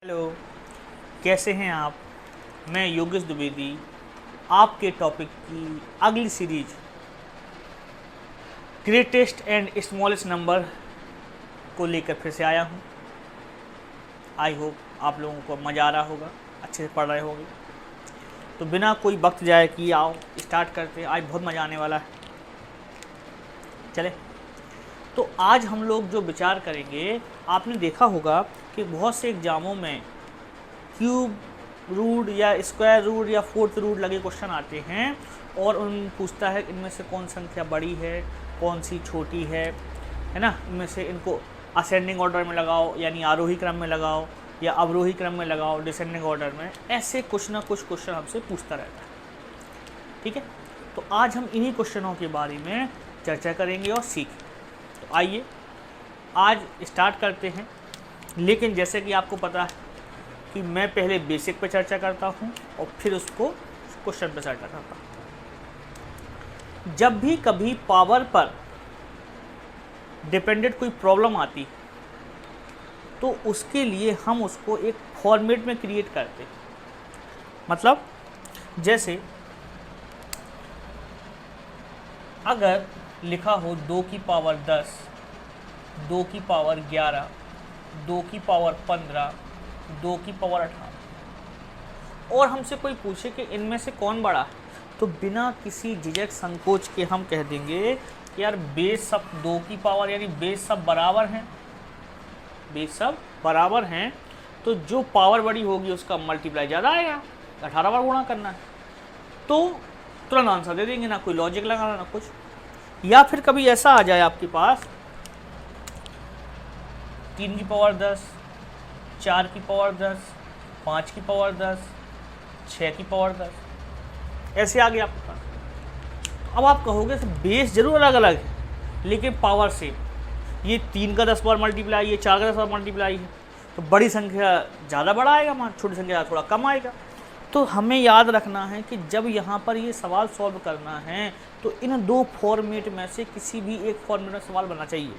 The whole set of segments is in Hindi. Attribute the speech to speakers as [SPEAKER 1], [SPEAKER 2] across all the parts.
[SPEAKER 1] हेलो, कैसे हैं आप? मैं योगेश द्विवेदी आपके टॉपिक की अगली series greatest and smallest number को लेकर फिर से आया हूं। आई होप आप लोगों को मज़ा आ रहा होगा, अच्छे से पढ़ रहे होंगे। तो बिना कोई वक्त जाए किए आओ स्टार्ट करते हैं। आज बहुत मज़ा आने वाला है। चले, तो आज हम लोग जो विचार करेंगे, आपने देखा होगा कि बहुत से एग्ज़ामों में क्यूब रूट या स्क्वायर रूट या फोर्थ रूट लगे क्वेश्चन आते हैं और उन पूछता है इनमें से कौन संख्या बड़ी है, कौन सी छोटी है ना। इनमें से इनको असेंडिंग ऑर्डर में लगाओ, यानी आरोही क्रम में लगाओ, या अवरोही क्रम में लगाओ, डिसेंडिंग ऑर्डर में। ऐसे कुछ ना कुछ क्वेश्चन हमसे पूछता रहता है। ठीक है, तो आज हम इन्हीं क्वेश्चनों के बारे में चर्चा करेंगे और सीखें। तो आइए आज स्टार्ट करते हैं। लेकिन जैसे कि आपको पता है कि मैं पहले बेसिक पे चर्चा करता हूँ और फिर उसको क्वेश्चन पे चर्चा करता हूँ। जब भी कभी पावर पर डिपेंडेंट कोई प्रॉब्लम आती तो उसके लिए हम उसको एक फॉर्मेट में क्रिएट करते हैं। मतलब जैसे अगर लिखा हो 2 की पावर 10, 2 की पावर 11, 2 की पावर 15, 2 की पावर 18 और हमसे कोई पूछे कि इनमें से कौन बड़ा है, तो बिना किसी झिझक संकोच के हम कह देंगे कि यार बेस सब 2 की पावर, यानी बेस सब बराबर हैं, बेस सब बराबर हैं, तो जो पावर बड़ी होगी उसका मल्टीप्लाई ज़्यादा आएगा, 18 बार गुणा करना है। तो तुरंत आंसर दे देंगे, ना कोई लॉजिक लगाना ना कुछ। या फिर कभी ऐसा आ जाए आपके पास 3 की पावर 10, 4 की पावर 10, 5 की पावर 10, 6 की पावर 10, ऐसे आ गया आपके पास। अब आप कहोगे तो बेस जरूर अलग अलग है लेकिन पावर सेम। ये 3 का 10 बार मल्टीप्लाई, ये 4 का 10 बार मल्टीप्लाई है, तो बड़ी संख्या ज़्यादा बड़ा आएगा, मान छोटी संख्या थोड़ा कम आएगा। तो हमें याद रखना है कि जब यहाँ पर ये सवाल सॉल्व करना है तो इन दो फॉर्मेट में से किसी भी एक फॉर्मेट में सवाल बनना चाहिए।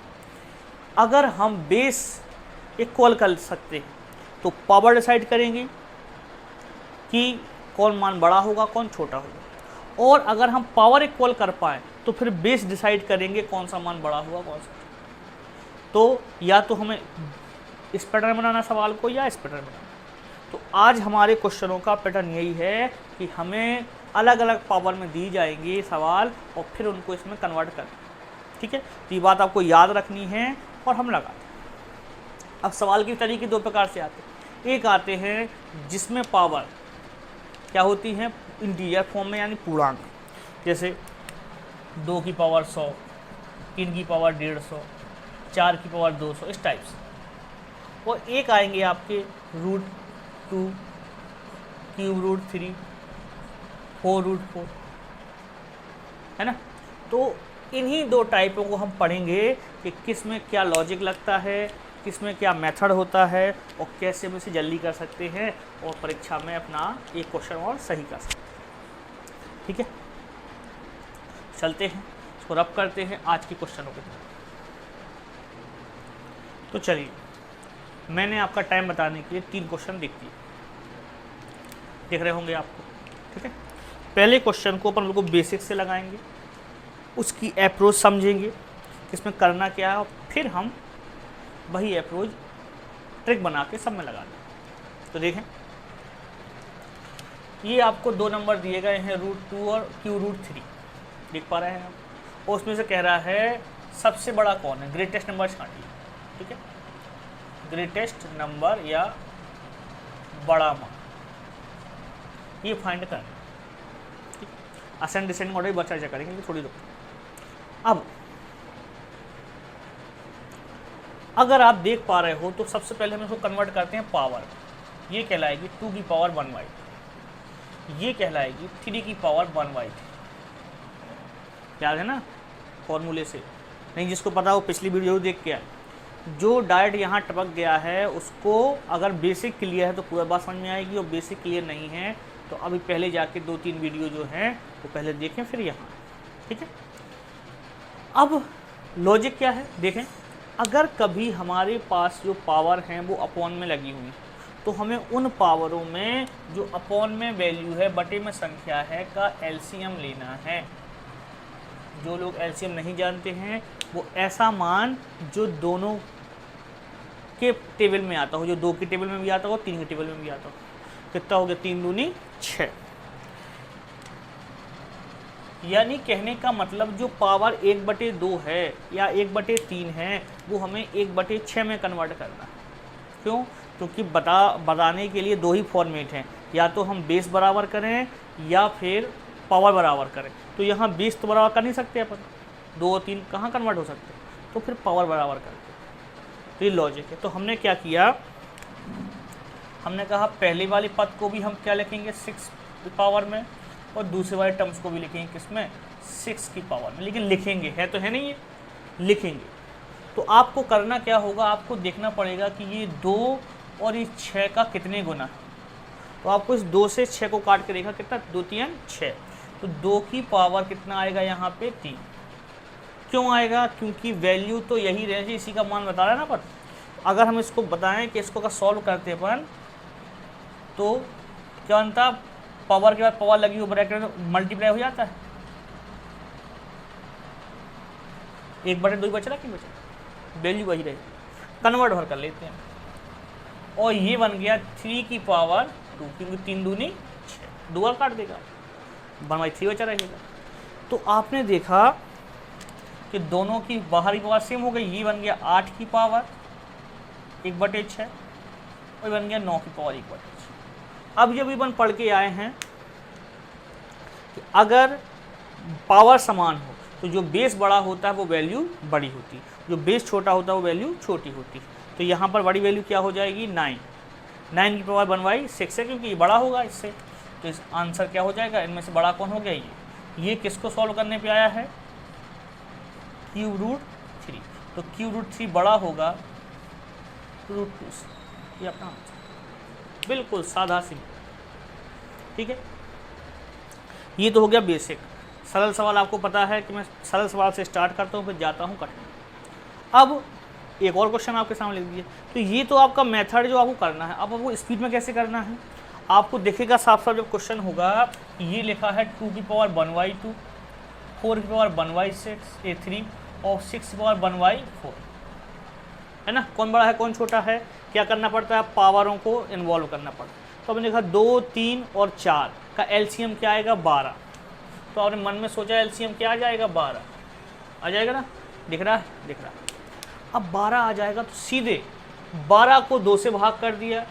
[SPEAKER 1] अगर हम बेस इक्वल कर सकते हैं तो पावर डिसाइड करेंगे कि कौन मान बड़ा होगा कौन छोटा होगा, और अगर हम पावर इक्वल कर पाए तो फिर बेस डिसाइड करेंगे कौन सा मान बड़ा होगा कौन सा। तो या तो हमें इस पैटर्न बनाना सवाल को या इस पैटर्न बनाना। तो आज हमारे क्वेश्चनों का पैटर्न यही है कि हमें अलग अलग पावर में दी जाएंगे सवाल और फिर उनको इसमें कन्वर्ट करना। ठीक है, तो ये बात आपको याद रखनी है और हम लगाते हैं। अब सवाल के तरीके दो प्रकार से आते हैं। एक आते हैं जिसमें पावर क्या होती है इंटीजर फॉर्म में, यानी पूर्णांक, जैसे 2 की पावर 100, 3 की पावर 150, 4 की पावर 200, इस टाइप से। और एक आएंगे आपके √2, क्यूब √3, 4√4, है ना। तो इन्हीं दो टाइपों को हम पढ़ेंगे कि किस में क्या लॉजिक लगता है, किस में क्या मेथड होता है और कैसे हम इसे जल्दी कर सकते हैं और परीक्षा में अपना एक क्वेश्चन और सही कर सकते हैं। ठीक है, चलते हैं इसको रब करते हैं आज के क्वेश्चनों के। तो चलिए, मैंने आपका टाइम बताने के लिए 3 क्वेश्चन दिख रहे होंगे आपको। ठीक है, पहले क्वेश्चन को अपन बिल्कुल बेसिक से लगाएंगे, उसकी अप्रोच समझेंगे इसमें करना क्या है, और फिर हम वही अप्रोच ट्रिक बना के सब में लगा दें। तो देखें, ये आपको 2 नंबर दिए गए हैं √2 और Q√3, देख पा रहे हैं आप। और उसमें से कह रहा है सबसे बड़ा कौन है, ग्रेटेस्ट नंबर छांटिए। ठीक है, ग्रेटेस्ट नंबर या बड़ा मान ये फाइंड कर। असेंड डिसेंडिंग ऑर्डर भी चर्चा करेंगे थोड़ी देर। अब अगर आप देख पा रहे हो तो सबसे पहले हम इसको कन्वर्ट करते हैं पावर। ये कहलाएगी 2 की पावर 1/3, ये कहलाएगी 3 की पावर 1/3। याद है ना फॉर्मूले से? नहीं, जिसको पता हो पिछली वीडियो देख के आए। जो डायरेक्ट यहाँ टपक गया है उसको अगर बेसिक क्लियर है तो पूरा बात समझ में आएगी, और बेसिक क्लियर नहीं है तो अभी पहले जाके 2-3 वीडियो जो हैं वो पहले देखें फिर यहाँ। ठीक है, अब लॉजिक क्या है देखें। अगर कभी हमारे पास जो पावर हैं वो अपॉन में लगी हुई तो हमें उन पावरों में जो अपॉन में वैल्यू है, बटे में संख्या है, का एलसीएम लेना है। जो लोग एलसीएम नहीं जानते हैं वो ऐसा मान जो दोनों के टेबल में आता हो, जो 2 के टेबल में भी आता हो, 3 के टेबल में भी आता हो। कितना हो गया? 3 दूनी 6। यानी कहने का मतलब जो पावर 1/2 है या 1/3 है वो हमें 1/6 में कन्वर्ट करना है। क्यों? क्योंकि बताने के लिए 2 ही फॉर्मेट हैं, या तो हम बेस बराबर करें या फिर पावर बराबर करें। तो यहाँ बेस तो बराबर कर नहीं सकते अपन, 2 और 3 कहाँ कन्वर्ट हो सकते, तो फिर पावर बराबर करते। तो ये लॉजिक है। तो हमने क्या किया, हमने कहा पहली वाली पद को भी हम क्या लिखेंगे 6 की पावर में, और दूसरे वाले टर्म्स को भी लिखेंगे किसमें 6 की पावर में। लेकिन लिखेंगे, है तो है नहीं, ये लिखेंगे। तो आपको करना क्या होगा, आपको देखना पड़ेगा कि ये 2 और ये 6 का कितने गुना है। तो आपको इस 2 से 6 को काट के देखा कितना, 2 3 6, तो 2 की पावर कितना आएगा यहाँ पे 3। क्यों आएगा? क्योंकि वैल्यू तो यही रहेगी, इसी का मान बता रहा है ना। पर अगर हम इसको बताएं कि इसको का सॉल्व करते अपन तो क्या बनता, पावर के बाद पावर लगी हो ब्रैकेट में मल्टीप्लाई हो जाता है, 1/2 बच रहा कि बचा, वैल्यू वही रहेगी, कन्वर्ट भर कर लेते हैं। और ये बन गया 3 की पावर 2, क्योंकि 3 दूनी 6, 2 काट देगा, 1/3 बचा रहेगा। तो आपने देखा कि दोनों की बाहरी पावर सेम हो गई। ये बन गया 8 की पावर 1/6 और बन गया 9 की पावर 1/6। अब जब अपन पढ़ के आए हैं कि अगर पावर समान हो तो जो बेस बड़ा होता है वो वैल्यू बड़ी होती है, जो बेस छोटा होता है वो वैल्यू छोटी होती है। तो यहाँ पर बड़ी वैल्यू क्या हो जाएगी 9, 9 की पावर 1/6 है, क्योंकि ये बड़ा होगा इससे। तो इस आंसर क्या हो जाएगा, इनमें से बड़ा कौन हो गया, ये किसको सॉल्व करने पे आया है, √3। तो √3 बड़ा होगा √2 से, ये अपना आंसर, बिल्कुल साधा सिंपल। ठीक है, ये तो हो गया बेसिक सरल सवाल। आपको पता है कि मैं सरल सवाल से स्टार्ट करता हूँ फिर जाता हूँ कठिन। अब एक और क्वेश्चन आपके सामने लिख दीजिए। तो ये तो आपका मेथड जो आपको करना है। अब आपको स्पीड में कैसे करना है, आपको देखेगा साफ साफ जब क्वेश्चन होगा, ये लिखा है 2 की पावर 1/2, 4 की पावर 1/3 और 6 की पावर 1/4, है ना। कौन बड़ा है कौन छोटा है, क्या करना पड़ता है, पावरों को इन्वॉल्व करना पड़ता है। तो हमने देखा 2, 3 और 4 का एलसीएम क्या आएगा 12। तो आपने मन में सोचा एलसीएम क्या आ जाएगा 12 आ जाएगा ना, दिख रहा है, दिख रहा है। अब 12 आ जाएगा तो सीधे 12 को 2 से भाग कर दिया,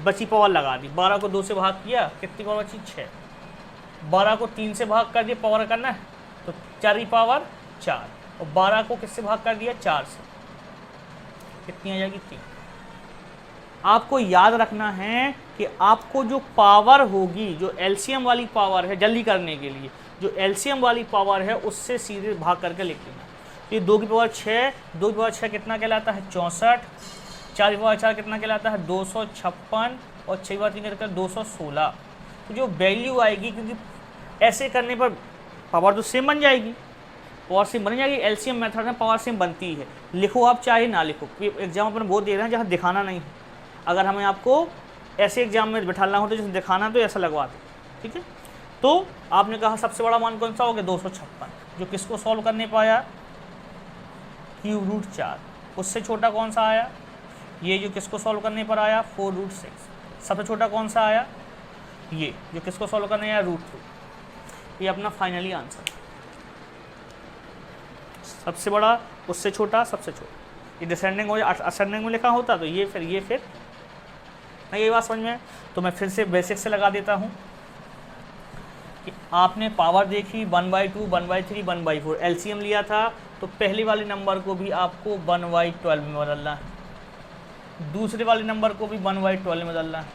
[SPEAKER 1] बची पावर लगा दी। 12 को 2 से भाग किया, कितनी पावर बची 6। 12 को 3 से भाग कर दिया, पावर करना है तो 4 की पावर 4, और 12 को किससे भाग कर दिया 4 से, कितनी आ जाएगी 3। आपको याद रखना है कि आपको जो पावर होगी, जो एलसीएम वाली पावर है, जल्दी करने के लिए जो एलसीएम वाली पावर है उससे सीधे भाग करके लिख लेना। ये 2 की पावर 6, 2 की पावर 6 कितना कहलाता है 64, 4 की पावर 4 कितना कहलाता है 256, और 6 की पावर 3 कहलाता है 216। तो जो वैल्यू आएगी, क्योंकि ऐसे करने पर पावर तो सेम बन जाएगी, पावर सेम बन जाएगी। एलसीएम मेथड में पावर सेम बनती है, लिखो आप चाहे ना लिखो। एग्जाम अपन वो दे रहे हैं जहाँ दिखाना नहीं है। अगर हमें आपको ऐसे एग्जाम में बिठाना हो तो जैसे दिखाना तो ऐसा लगवा दे, ठीक है। तो आपने कहा सबसे बड़ा मान कौन सा हो गया 256, जो किसको सॉल्व करने पाया √4। उससे छोटा कौन सा आया, ये जो किसको सॉल्व करने पर आया 4√6। सबसे छोटा कौन सा आया, ये जो किसको सॉल्व करने आया √2। ये अपना फाइनली आंसर, सबसे बड़ा उससे छोटा सबसे छोटा। ये डिसेंडिंग हो या असेंडिंग में लिखा होता तो ये फिर नहीं, ये बात समझ में। तो मैं फिर से बेसिक से लगा देता हूँ कि आपने पावर देखी 1/2, 1/3, 1/4, एलसीएम लिया था तो पहले वाले नंबर को भी आपको 1/12 में बदलना है, दूसरे वाले नंबर को भी 1/12 में बदलना है,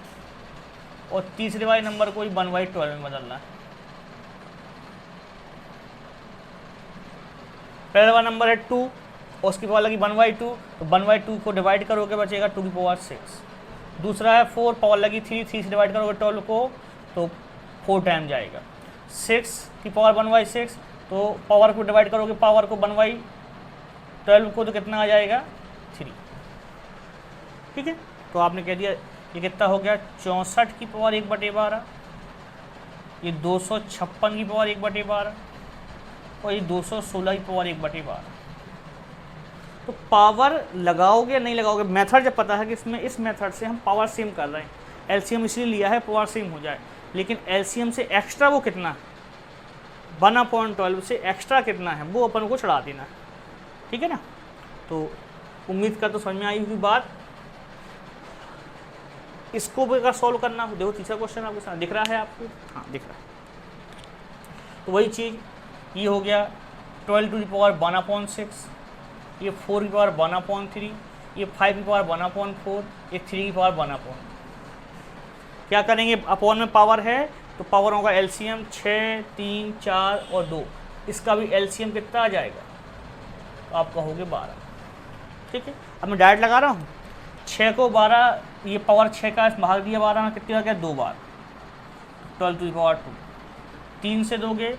[SPEAKER 1] और तीसरे वाले नंबर को भी 1/12 में बदलना है। पहला वाला नंबर है 2 और उसकी पावर लगी 1/2, तो 1/2 को डिवाइड करोगे बचेगा 2 की पावर 6। दूसरा है 4, पावर लगी 3, 3 से डिवाइड करोगे 12 को तो 4 टाइम जाएगा। 6 की पावर 1/6, तो पावर को डिवाइड करोगे पावर को 1/12 को तो कितना आ जाएगा 3, ठीक है। तो आपने कह दिया ये कितना हो गया 64 की पावर 1/12, ये 256 की पावर 1/12 और ये 216 की पावर 1/12। तो पावर लगाओगे या नहीं लगाओगे, मेथड जब पता है कि इसमें इस मेथड से हम पावर सेम कर रहे हैं, एलसीएम इसलिए लिया है पावर सेम हो जाए, लेकिन एलसीएम से एक्स्ट्रा वो कितना है 1/12 से एक्स्ट्रा कितना है वो अपन को चढ़ा देना है, ठीक है ना। तो उम्मीद का तो समझ में आई होगी बात। इसको भी अगर सॉल्व करना हो, देखो तीसरा क्वेश्चन आपके साथ दिख रहा है आपको, हाँ दिख रहा है। तो वही चीज़ ये हो गया 12 टू द पावर 1/6, ये 4 की पावर 1/3, ये 5 की पावर 1/4, ये 3 की पावर 1/। क्या करेंगे, अपॉन में पावर है तो पावर होगा एलसीएम 6, 3, 4 और 2, इसका भी एलसीएम कितना आ जाएगा, तो आप कहोगे 12, ठीक है। अब मैं डायरेक्ट लगा रहा हूँ, 6 को 12, ये पावर 6 का भाग दिया 12 में, कितनी हो गया 2 बार, 12 टू द पावर 2, 3 से दोगे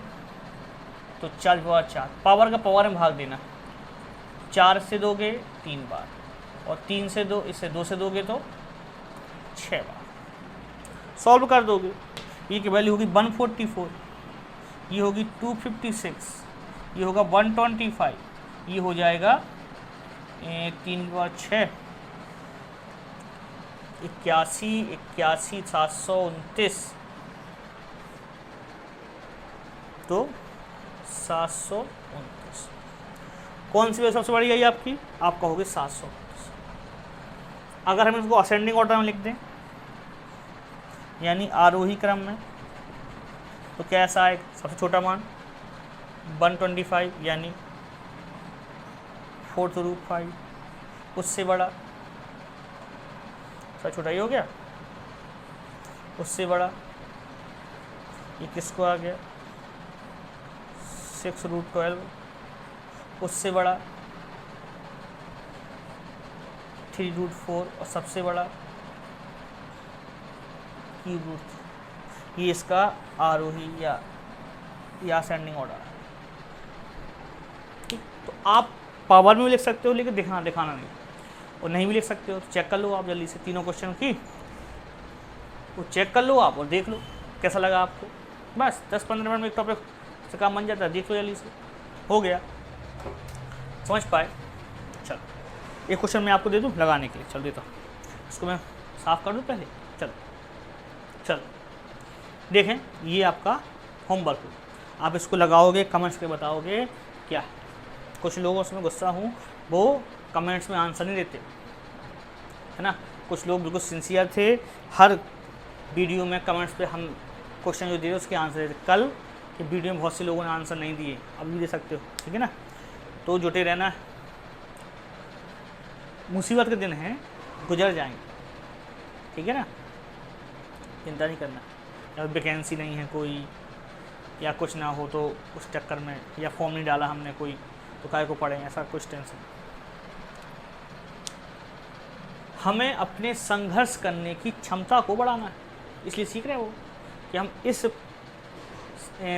[SPEAKER 1] तो 4 की पावर 4, पावर का पावर में भाग देना, 4 से दोगे 3 बार और 3 से 2, इससे 2 से दोगे तो 6 बार। सॉल्व कर दोगे, ये की वैल्यू होगी 144, ये होगी 256, ये होगा 125, ये हो जाएगा 3 की पावर 6, 81, 729, तो 729। कौन सी वैल्यू सबसे बड़ी आई आपकी, आप कहोगे 729। अगर हम इसको असेंडिंग ऑर्डर में लिख दें यानी आरोही क्रम में, तो कैसा आएगा, सबसे छोटा मान 125 यानी 4/5, उससे बड़ा, सबसे छोटा ये हो गया, उससे बड़ा ये किसको आ गया 6√12, उससे बड़ा 3√4 और सबसे बड़ा √3। ये इसका आरोही या असेंडिंग ऑर्डर है, ठीक। तो आप पावर में भी लिख सकते हो, लेकिन दिखाना नहीं, और नहीं भी लिख सकते हो तो चेक कर लो आप जल्दी से, तीनों क्वेश्चन की वो चेक कर लो आप और देख लो कैसा लगा आपको। बस 10-15 मिनट में एक टॉपिक से काम बन जाता है, देख लो जल्दी से, हो गया, समझ पाए। चलो एक क्वेश्चन मैं आपको दे दूँ लगाने के लिए, चल देता हूँ, इसको मैं साफ़ कर दूँ पहले। चलो देखें, ये आपका होमवर्क हो, आप इसको लगाओगे, कमेंट्स के बताओगे क्या। कुछ लोगों से मैं गुस्सा हूँ, वो कमेंट्स में आंसर नहीं देते, है ना। कुछ लोग बिल्कुल सिंसियर थे, हर वीडियो में कमेंट्स पे हम क्वेश्चन जो दे रहे उसके आंसर देते। कल की वीडियो में बहुत से लोगों ने आंसर नहीं दिए, अब भी दे सकते हो, ठीक है ना। तो जुटे रहना, मुसीबत के दिन हैं, गुजर जाएंगे, ठीक है ना, चिंता नहीं करना। जब वैकेंसी नहीं है कोई या कुछ ना हो तो उस चक्कर में, या फॉर्म नहीं डाला हमने कोई तो काहे को पढ़ें, ऐसा कुछ टेंशन। हमें अपने संघर्ष करने की क्षमता को बढ़ाना है, इसलिए सीख रहे हो कि हम इस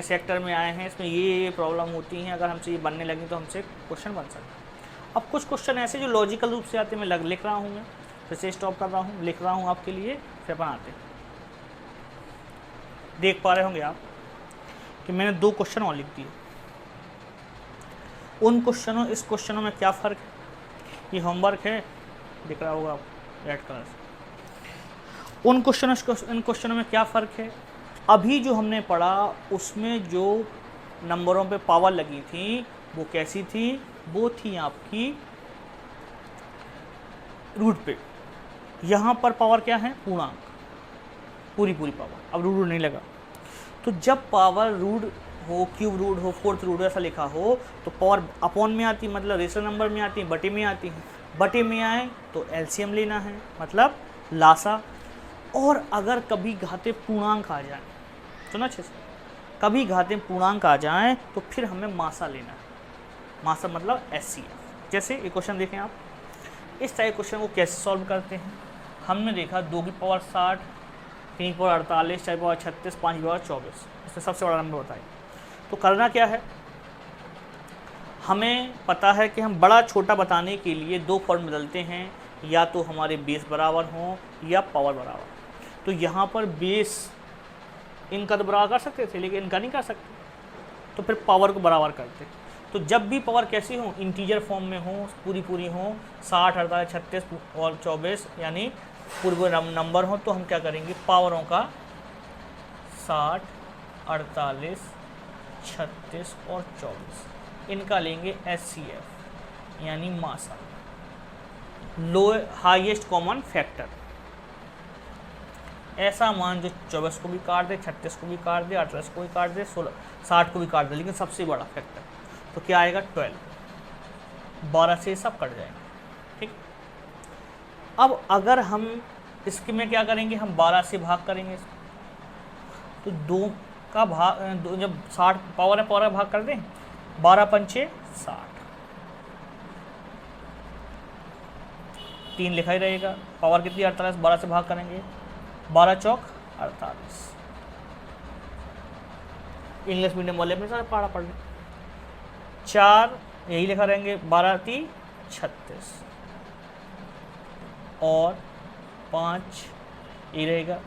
[SPEAKER 1] सेक्टर में आए हैं, इसमें ये प्रॉब्लम होती हैं, अगर हमसे ये बनने लगी तो हमसे क्वेश्चन बन सकता है। अब कुछ क्वेश्चन ऐसे जो लॉजिकल रूप से आते हैं, मैं लिख रहा हूँ, मैं फिर से स्टॉप कर रहा हूँ, लिख रहा हूँ आपके लिए, फिर अपन आते हैं। देख पा रहे होंगे आप कि मैंने 2 क्वेश्चन और लिख दिए। उन क्वेश्चनों इस क्वेश्चनों में क्या फ़र्क है, ये होमवर्क है, दिख रहा होगा आपको रेड कलर से। उन क्वेश्चनों इन क्वेश्चनों में क्या फ़र्क है, अभी जो हमने पढ़ा उसमें जो नंबरों पे पावर लगी थी वो कैसी थी, वो थी आपकी रूट पे। यहाँ पर पावर क्या है, पूर्णांक, पूरी पावर, अब रूट नहीं लगा। तो जब पावर रूट हो, क्यूब रूट हो, फोर्थ रूट ऐसा लिखा हो तो पावर अपॉन में आती, मतलब रेशनल नंबर में आती, बटे में आती है। बटे में आए तो एलसीएम लेना है, मतलब लासा। और अगर कभी घाते पूर्णांक आ जाए, सुना अच्छे से, कभी घाते पूर्णांक आ जाएं तो फिर हमें मासा लेना है। मासा मतलब एचसीएफ। जैसे एक क्वेश्चन देखें आप, इस टाइप क्वेश्चन को कैसे सॉल्व करते हैं। हमने देखा 2 की पावर 60, 3 की पावर 48, 4 की पावर 36, 5 की पावर 24, इसमें सबसे बड़ा नंबर बताइए। तो करना क्या है, हमें पता है कि हम बड़ा छोटा बताने के लिए 2 फॉर्म बदलते हैं, या तो हमारे बेस बराबर हों या पावर बराबर। तो यहाँ पर बेस इनका तो बराबर कर सकते थे, लेकिन इनका नहीं कर सकते, तो फिर पावर को बराबर करते। तो जब भी पावर कैसी हो, इंटीजर फॉर्म में हो, पूरी हो, 60, 48, 36 और 24 यानी पूरे नंबर हो, तो हम क्या करेंगे, पावरों का 60, 48, 36 और 24 इनका लेंगे HCF यानी मासा, लो हाईएस्ट कॉमन फैक्टर। ऐसा मान जो 24 को भी काट दे, 36 को भी काट दे, 28 को भी काट दे, 16, 60 को भी काट दे, लेकिन सबसे बड़ा फैक्टर। तो क्या आएगा 12, 12 से सब कट जाएंगे। ठीक, अब अगर हम इसके में क्या करेंगे, हम 12 से भाग करेंगे तो 2 का भाग, जब 60 पावर है, पावर का भाग कर दें, 12 पंचे 60, 3 लिखा ही रहेगा। पावर कितनी, 48, 12 से भाग करेंगे, 12 चौक 48। इंग्लिश मीडियम वाले में सारे पढ़ा पढ़ लें। 4 यही लिखा रहेंगे, 12 × 36 और 5 ये रहेगा,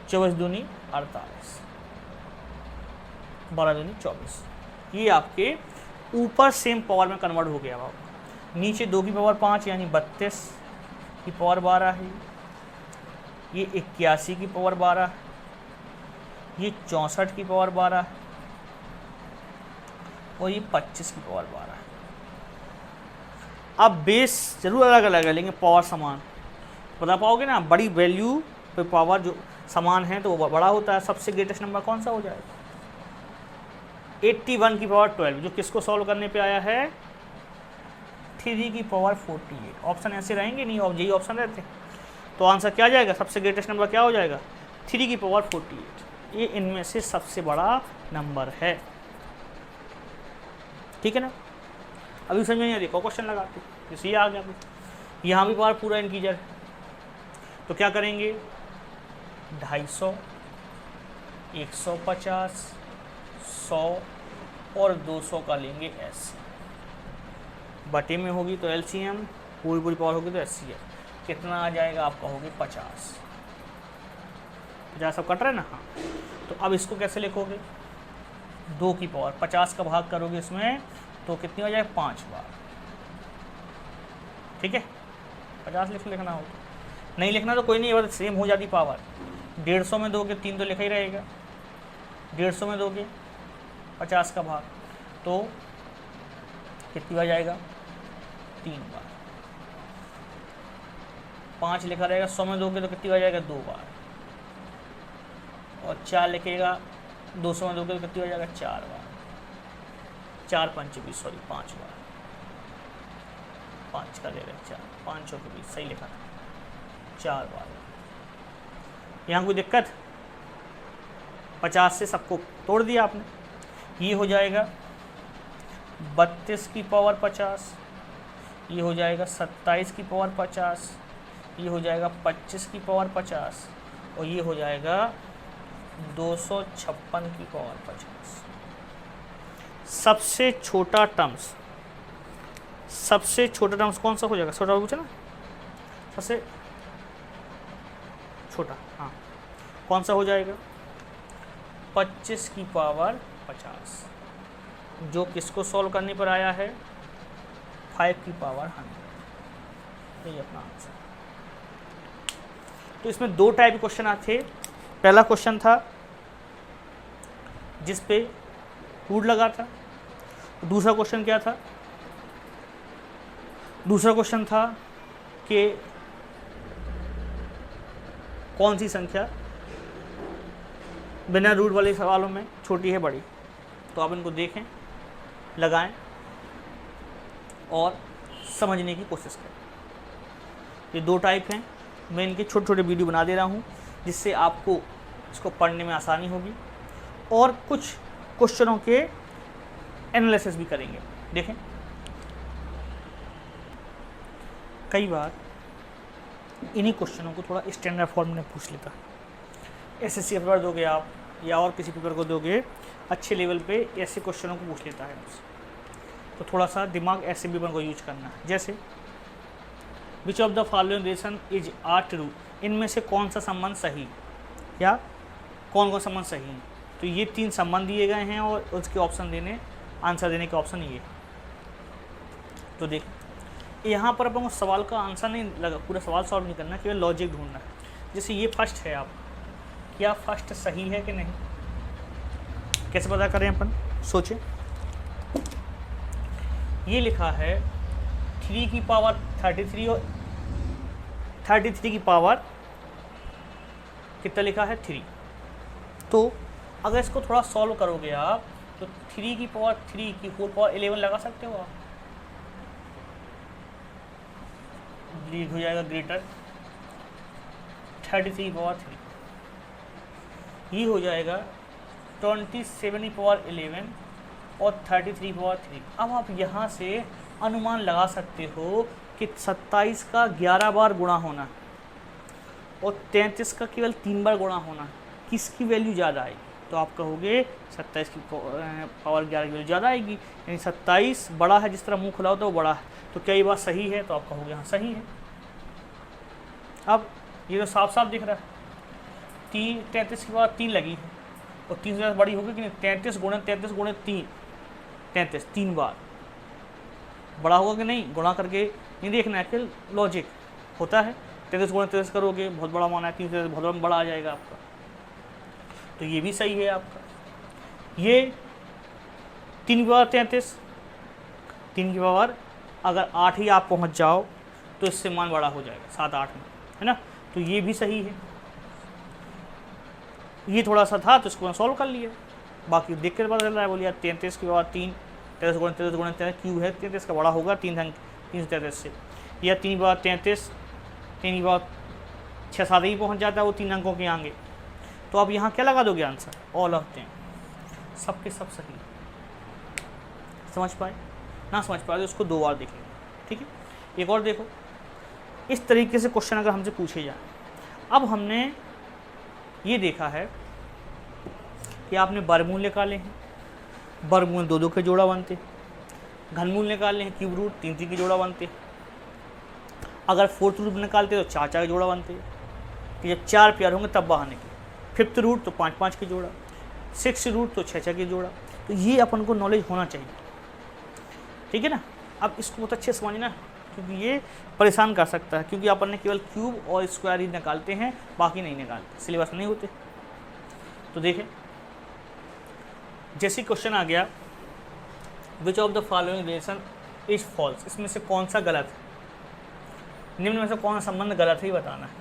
[SPEAKER 1] 24 दूनी 48, 12 दूनी 24। ये आपके ऊपर सेम पावर में कन्वर्ट हो गया। नीचे 2 की पावर 5 यानी 32 की पावर 12 है, ये 81 की पावर 12, ये 64 की पावर 12 और ये 25 की पावर 12 है। अब बेस जरूर अलग अलग है, लेकिन पावर समान। बता पाओगे ना, बड़ी वैल्यू पे पावर जो समान है तो वो बड़ा होता है। सबसे ग्रेटेस्ट नंबर कौन सा हो जाएगा, 81 की पावर 12, जो किसको सॉल्व करने पे आया है, 3 की पावर 48। ऑप्शन ऐसे रहेंगे नहीं, और यही ऑप्शन रहते हैं। तो आंसर क्या जाएगा, सबसे ग्रेटेस्ट नंबर क्या हो जाएगा, 3 की पावर 48। ये इनमें से सबसे बड़ा नंबर है। ठीक है ना, अभी समझ नहीं, देखो क्वेश्चन लगाते, जैसे ये आ गया, यहाँ भी पावर पूरा इंटीजर है, तो क्या करेंगे, 250, 150, 100 और 200 का लेंगे एस। बटे में होगी तो LCM, पूरी पावर होगी तो HCF। कितना आ जाएगा, आप कहोगे 50। 50 सब कट रहे ना, हाँ। तो अब इसको कैसे लिखोगे, 2 की पावर 50 का भाग करोगे इसमें तो कितनी हो जाएगा, 5 बार। ठीक है, 50 लिखना हो तो, नहीं लिखना तो कोई नहीं, बस सेम हो जाती पावर। 150 में दोगे 3 तो लिखा ही रहेगा, 150 में दोगे 50 का भाग तो कितनी बार जाएगा, 3 बार। 5 लिखा रहेगा, 100 में दोगे तो कितनी बार जाएगा, 2 बार। और 4 लिखेगा, 200 में दोगे तो कितनी बार जाएगा, 4 बार। 4 पंच 20, सॉरी 5 बार, 5 का लेगा 4, 5 के 20 सही लिखा था, 4 बार। यहाँ कोई दिक्कत, 50 से सबको तोड़ दिया आपने। ये हो जाएगा 32 की पावर 50, ये हो जाएगा 27 की पावर 50, ये हो जाएगा 25 की पावर 50 और ये हो जाएगा 256 की पावर 50। सबसे छोटा टर्म्स कौन सा हो जाएगा, छोटा पूछा ना, सबसे छोटा, हाँ कौन सा हो जाएगा, 25 की पावर 50, जो किसको सॉल्व करने पर आया है, 5 की पावर 100। यही अपना आंसर। तो इसमें 2 टाइप के क्वेश्चन आते। पहला क्वेश्चन था जिस पे रूट लगा था, दूसरा क्वेश्चन क्या था, दूसरा क्वेश्चन था कि कौन सी संख्या बिना रूट वाले सवालों में छोटी है बड़ी। तो आप इनको देखें, लगाएं और समझने की कोशिश करें। ये 2 टाइप हैं, मैं इनके छोटे छोटे वीडियो बना दे रहा हूँ जिससे आपको इसको पढ़ने में आसानी होगी और कुछ क्वेश्चनों के एनालिसिस भी करेंगे। देखें, कई बार इन्हीं क्वेश्चनों को थोड़ा स्टैंडर्ड फॉर्म में पूछ लेता है। SSC पेपर दोगे आप या और किसी पेपर को दोगे, अच्छे लेवल पे ऐसे क्वेश्चनों को पूछ लेता है मुझसे। तो थोड़ा सा दिमाग ऐसे भी को यूज करना है। जैसे which of the following relation is are true, इनमें से कौन सा संबंध सही या कौन कौन संबंध सही है। तो ये 3 संबंध दिए गए हैं और उसके ऑप्शन देने, आंसर देने के ऑप्शन ये। तो देख यहाँ पर अपन को सवाल का आंसर नहीं लगा, पूरा सवाल सॉल्व नहीं करना, केवल लॉजिक ढूंढना है। जैसे ये फर्स्ट है, आप क्या फर्स्ट सही है कि नहीं, कैसे पता करें अपन, सोचें। ये लिखा है 3 की पावर 33 और 33 की पावर कितना लिखा है 3। तो अगर इसको थोड़ा सॉल्व करोगे आप तो 3 की पावर 3 की 4 पावर 11 लगा सकते हो आप, लीड हो जाएगा ग्रेटर 33 पावर 3, ये हो जाएगा 27 पावर 11 और 33 पावर 3। अब आप यहाँ से अनुमान लगा सकते हो कि 27 का 11 बार गुणा होना और 33 का केवल 3 बार गुणा होना, किसकी वैल्यू ज़्यादा आएगी। तो आप कहोगे 27 की पावर 11 की वैल्यू ज़्यादा आएगी, यानी 27 बड़ा है, जिस तरह मुंह खुला होता है वो बड़ा है। तो क्या ये बात सही है, तो आप कहोगे हाँ सही है। अब ये तो साफ साफ दिख रहा है, 33 की पावर 3 लगी है और 3 से बड़ी होगी कि नहीं, 33 गुणे 3 33 3 बार बड़ा होगा कि नहीं, गुणा करके नहीं देखना है, फिर लॉजिक होता है। 33 गुणे 33 करोगे बहुत बड़ा माना है, 3 से बहुत बड़ा आ जाएगा आपका। तो ये भी सही है आपका। ये 3 की पावर 33, 3 की पावर अगर 8 ही आप पहुंच जाओ तो इससे मान बड़ा हो जाएगा 7-8 में, है ना। तो ये भी सही है। ये थोड़ा सा था तो इसको मैंने सॉल्व कर लिया, बाकी देख कर पता चल रहा है। बोलिए 33 की पावर 3, 33 गुणे 33 क्यूब है, 33 का बड़ा होगा 333 से, या 3 की पावर 33, 3 की पावर 6-7 ही पहुँच जाता है वो 3 अंकों के आगे। तो आप यहाँ क्या लगा दोगे आंसर, ऑल ऑफ देम, सब के सब सही। समझ पाए, ना समझ पाए तो उसको 2 बार देख लेंगे, ठीक है। एक और देखो, इस तरीके से क्वेश्चन अगर हमसे पूछे जाए। अब हमने ये देखा है कि आपने वर्गमूल निकाले हैं, वर्गमूल 2-2 के जोड़ा बनते, घनमूल निकाले हैं, क्यूब रूट 3-3 के जोड़ा बनते, अगर 4th रूट निकालते तो 4-4 के जोड़ा बनते, कि जब 4 पेयर होंगे तब बाहर निकले। 5th रूट तो 5-5 के जोड़ा, 6th रूट तो 6-6 के जोड़ा। तो ये अपन को नॉलेज होना चाहिए, ठीक है ना। अब इसको बहुत अच्छे समझना, क्योंकि ये परेशान कर सकता है, क्योंकि अपन ने केवल क्यूब और स्क्वायर ही निकालते हैं, बाकी नहीं निकालते, सिलेबस नहीं होते। तो देखें, जैसे क्वेश्चन आ गया which of the following relation is false, इसमें से कौन सा गलत है, निम्न में से कौन सा संबंध गलत है ये बताना है,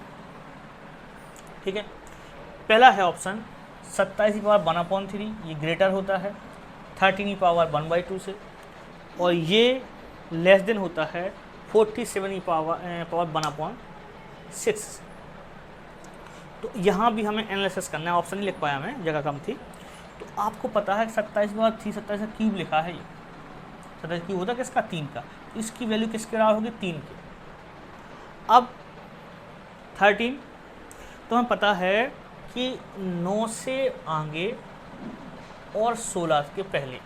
[SPEAKER 1] ठीक है। पहला है ऑप्शन 27 की पावर 1/3, ये ग्रेटर होता है 13 की पावर 1/2 से, और ये लेस देन होता है 47 की पावर 1/6। तो यहाँ भी हमें एनालिसिस करना है, ऑप्शन नहीं लिख पाया मैं, जगह कम थी। तो आपको पता है 27 की पावर 3, 27 का क्यूब लिखा है, ये 27 क्यूब होता है किसका, 3 का। तो इसकी वैल्यू किसके बराबर होगी, 3 के। अब 13 तो हमें पता है कि 9 से आगे और 16 के पहले,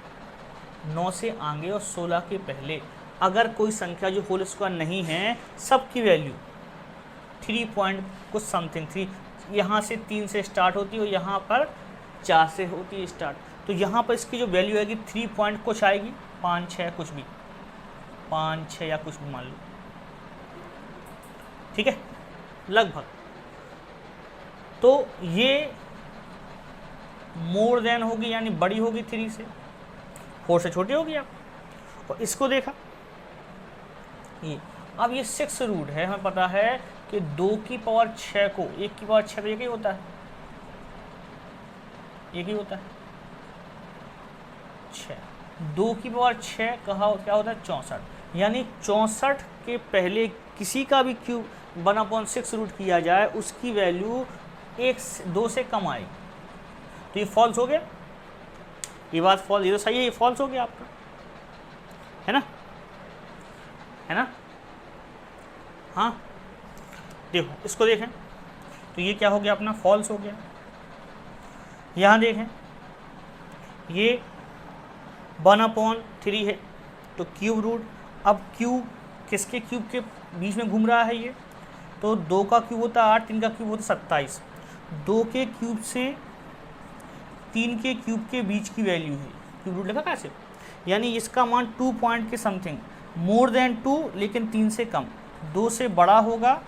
[SPEAKER 1] 9 से आगे और 16 के पहले अगर कोई संख्या जो होल स्क्वायर नहीं है, सबकी वैल्यू 3 पॉइंट कुछ समथिंग 3, यहाँ से 3 से स्टार्ट होती है और यहाँ पर 4 से होती है स्टार्ट। तो यहाँ पर इसकी जो वैल्यू आएगी 3 पॉइंट कुछ आएगी, 5-6 कुछ भी, 5-6 या कुछ भी मान लो, ठीक है, लगभग। तो ये मोर देन होगी, यानी बड़ी होगी 3 से, 4 से छोटी होगी आप। और इसको देखा ये, अब ये 6 रूट है, हमें पता है कि 2 की पावर 6 को 1 की पावर 6 तो एक ही होता है, एक ही होता है 6, 2 की पावर 6 कहा क्या होता है 64, यानी 64 के पहले किसी का भी क्यूब 1/6 रूट किया जाए उसकी वैल्यू 2 से कम आएगी। तो ये फॉल्स हो गया, ये बात फॉल्स, ये तो सही है, ये फॉल्स हो गया आपका, है ना, है ना। हाँ देखो, इसको देखें तो ये क्या हो गया अपना, फॉल्स हो गया। यहाँ देखें ये 1/3 है तो क्यूब रूट, अब क्यूब किसके क्यूब के बीच में घूम रहा है ये, तो 2 का क्यूब होता है 8, 3 का क्यूब होता है 27, 2 के क्यूब से 3 के क्यूब के बीच की वैल्यू है, क्यूब रूट लिखा कैसे, यानी इसका मान 2 पॉइंट के समथिंग, मोर देन 2 लेकिन 3 से कम, 2 से बड़ा होगा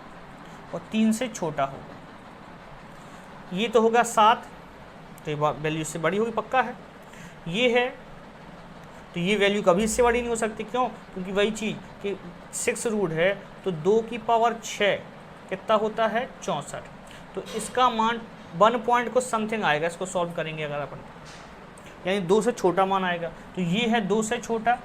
[SPEAKER 1] और 3 से छोटा होगा। ये तो होगा 7, तो ये वैल्यू इससे बड़ी होगी पक्का है। ये है तो ये वैल्यू कभी इससे बड़ी नहीं हो सकती, क्यों, क्योंकि वही चीज़ कि 6 रूट है तो 2 की पावर 6 कितना होता है 64, तो इसका मान 1 पॉइंट को समथिंग आएगा। इसको सॉल्व करेंगे अगर अपन, यानी 2 से छोटा मान आएगा, तो ये है 2 से छोटा,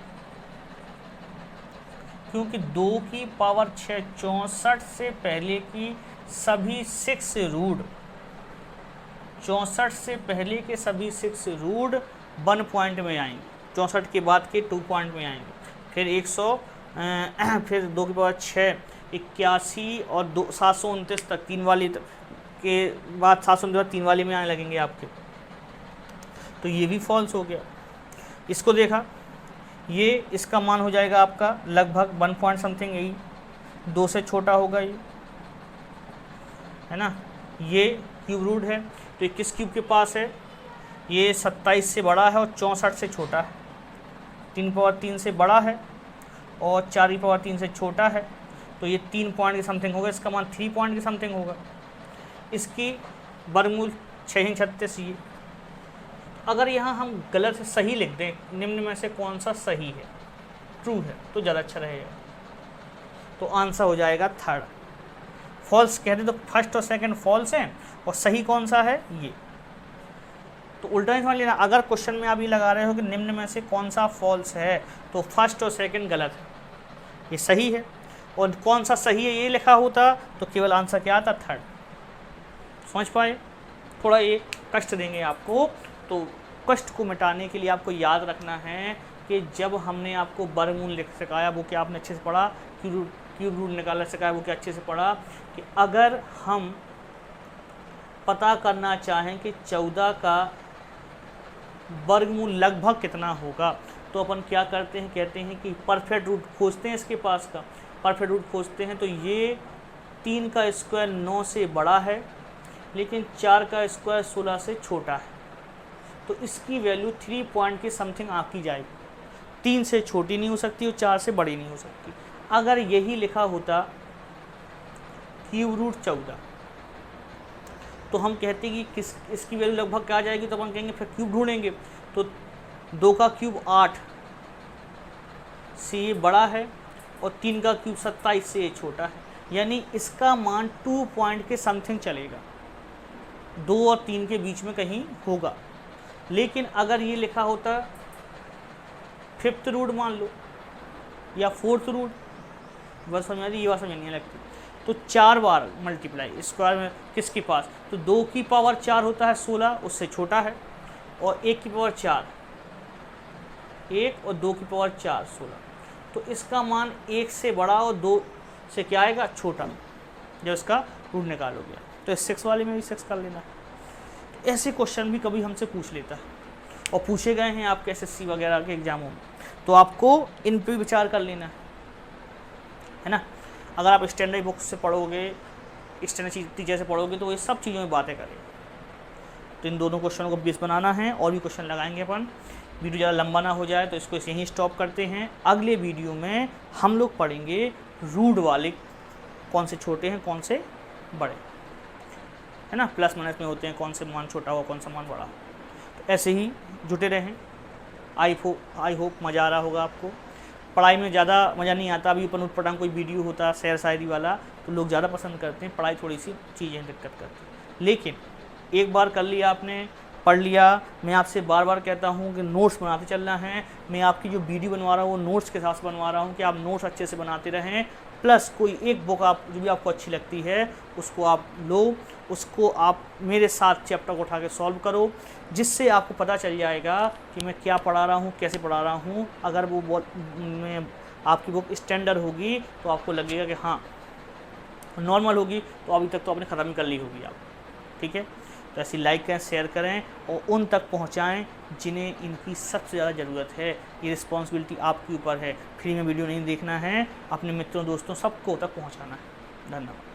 [SPEAKER 1] क्योंकि 2 की पावर 6 64 से पहले की सभी 6 रूट, 64 से पहले के सभी 6 रूट 1 पॉइंट में आएंगे, 64 के बाद के 2 पॉइंट में आएंगे, फिर 100 फिर 2 की पावर 6 81 और 729 तक, 3 वाली के बाद 729 बाद 3 वाली में आने लगेंगे आपके, तो ये भी फॉल्स हो गया। इसको देखा, ये इसका मान हो जाएगा आपका लगभग 1 पॉइंट समथिंग, यही 2 से छोटा होगा ये, है ना। ये क्यूब रूट है तो 21 क्यूब के पास है, ये 27 से बड़ा है और 64 से छोटा है, 3 पावर 3 से बड़ा है और 4 पावर 3 से छोटा है, तो ये 3 पॉइंट के समथिंग होगा, इसका मान 3 पॉइंट के समथिंग होगा। इसकी वर्गमूल 6 36 ये। अगर यहाँ हम गलत से सही लिख दें, निम्न में से कौन सा सही है, ट्रू है, तो ज़्यादा अच्छा रहेगा, तो आंसर हो जाएगा 3rd। फॉल्स कहते तो फर्स्ट और सेकंड फॉल्स हैं और सही कौन सा है ये, तो उल्टा नहीं समझ लेना। अगर क्वेश्चन में आप ये लगा रहे हो कि निम्न में से कौन सा फॉल्स है, तो फर्स्ट और सेकंड गलत है, ये सही है, और कौन सा सही है ये लिखा होता तो केवल आंसर क्या आता 3rd। समझ पाए, थोड़ा ये कष्ट देंगे आपको, तो कष्ट को मिटाने के लिए आपको याद रखना है कि जब हमने आपको वर्गमूल लिख सिखाया वो क्या आपने अच्छे से पढ़ा, क्यूब रूट निकालना सिखाया वो क्या अच्छे से पढ़ा, कि अगर हम पता करना चाहें कि 14 का वर्गमूल लगभग कितना होगा, तो अपन क्या करते हैं, कहते हैं कि परफेक्ट रूट खोजते हैं, इसके पास का परफेक्ट रूट खोजते हैं, तो ये 3 का स्क्वायर 9 से बड़ा है लेकिन 4 का स्क्वायर 16 से छोटा है, तो इसकी वैल्यू 3 पॉइंट के समथिंग आपकी जाएगी, 3 से छोटी नहीं हो सकती और 4 से बड़ी नहीं हो सकती। अगर यही लिखा होता क्यूब रूट 14, तो हम कहते हैं कि इसकी वैल्यू लगभग क्या आ जाएगी, तो अपन कहेंगे फिर क्यूब ढूंढेंगे, तो 2 का क्यूब 8 से ये बड़ा है और 3 का क्यूब 27 से ये छोटा है, यानी इसका मान 2 पॉइंट के समथिंग चलेगा, 2 और 3 के बीच में कहीं होगा। लेकिन अगर ये लिखा होता 5th रूट मान लो या 4th रूट, बस समझ ये बात समझ नहीं लगती, तो 4 बार मल्टीप्लाई स्क्वायर में किसके पास, तो 2 की पावर 4 होता है 16, उससे छोटा है, और 1 की पावर 4 1 और 2 की पावर 4 16, तो इसका मान 1 से बड़ा और 2 से क्या आएगा छोटा, जब इसका रूट निकालोगे। तो 6 वाले में भी 6 कर लेना। तो ऐसे क्वेश्चन भी कभी हमसे पूछ लेता है और पूछे गए हैं आपके SSC वगैरह के एग्जामों में, तो आपको इन पर विचार कर लेना है ना। अगर आप स्टैंडर्ड बुक से पढ़ोगे, स्टैंडर्ड टीचर से पढ़ोगे, तो ये सब चीज़ों में बातें करें। तो इन दोनों क्वेश्चनों को बेस बनाना है, और भी क्वेश्चन लगाएंगे अपन। वीडियो ज़्यादा लंबा ना हो जाए तो इसको यहीं स्टॉप करते हैं। अगले वीडियो में हम लोग पढ़ेंगे रूट वाले, कौन से छोटे हैं कौन से बड़े, है ना, प्लस माइनस में होते हैं, कौन से मान छोटा हो कौन सा मान बड़ा। तो ऐसे ही जुटे रहें। आई होप मज़ा आ रहा होगा आपको। पढ़ाई में ज़्यादा मज़ा नहीं आता। अभी अपन उठपटांग कोई वीडियो होता शेर शायरी वाला तो लोग ज़्यादा पसंद करते हैं, पढ़ाई थोड़ी सी चीज़ें दिक्कत करती हैं। लेकिन एक बार कर लिया आपने, पढ़ लिया, मैं आपसे बार बार कहता हूँ कि नोट्स बनाते चलना है। मैं आपकी जो वीडियो बनवा रहा हूँ वो नोट्स के साथ बनवा रहा हूँ कि आप नोट्स अच्छे से बनाते रहें। प्लस कोई एक बुक आप जो भी आपको अच्छी लगती है उसको आप लो, उसको आप मेरे साथ चैप्टर को उठा के सॉल्व करो, जिससे आपको पता चल जाएगा कि मैं क्या पढ़ा रहा हूँ, कैसे पढ़ा रहा हूँ। अगर वो बहुत आपकी बुक स्टैंडर्ड होगी तो आपको लगेगा कि हाँ, नॉर्मल होगी तो अभी तक तो आपने ख़त्म कर ली होगी आप, ठीक है। तो ऐसी लाइक करें, शेयर करें और उन तक पहुंचाएं जिन्हें इनकी सबसे ज़्यादा ज़रूरत है। ये रिस्पॉन्सिबिलिटी आपके ऊपर है। फ्री में वीडियो नहीं देखना है, अपने मित्रों दोस्तों सबको तक पहुंचाना है। धन्यवाद।